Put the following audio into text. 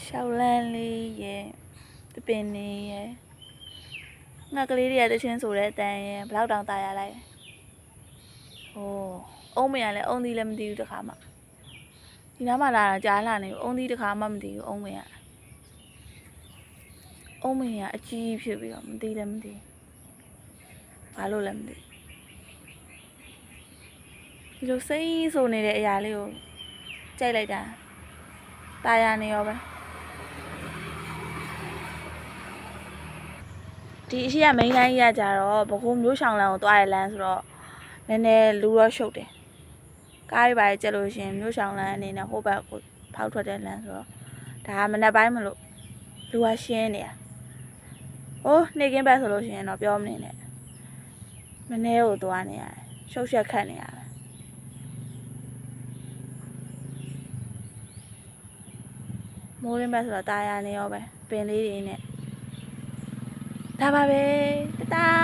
ရှောက်လန်းလေးရဲ့တပင်နေရဲ့ငါကလေးတွေကတချင်းဆိုတဲ့အတန်ရဲ့ဘလောက်တောင်ตายရလိုက်ဟိုအုံးမရလဲအုံးသီးလည်းမသိဘူးတခါမှဒီနားမှာလာတာကြားလာနေဘူးအုံးသီးတခါမှမသိဘူးအုံးမရအကြီးဖြစ်ပြီးတော့မသိလည်းမသိဘာလို့လဲမသိဒီလိုစိမ့်ဆိုနေတဲ့အရာလေးကိုကြိုက်လိုက်တာตายရနေရောပဲဒီအရှိကမိန်းလိုင်းကြီးကကြတော့ဘကုံမျိုးဆောင်လမ်းကိုသွားရလမ်းဆိုတော့နည်းနည်းလူတော့ရှုပ်တယ်ကားတွေပါကြက်လို့ရှင်မျိုးဆောင်လမ်းအနေနဲ့ဟိုဘက်ကိုဖောက်ထွက်တဲ့လမ်းဆိုတော့ဒါကမနက်ပိုင်းမလို့လူကရှင်းနေတာဟိုနေကင်းဘက်ဆိုလို့ရှင်တော့ပြောမနေနဲ့မနေ့ကိုသွားနေရတယ်ရှုပ်ရှက်ခတ်နေရတယ်မိုးရင်းဘက်ဆိုတော့ตายရနေရောပဲပင်လေးတွေနဲ့ဒါပါပဲတတား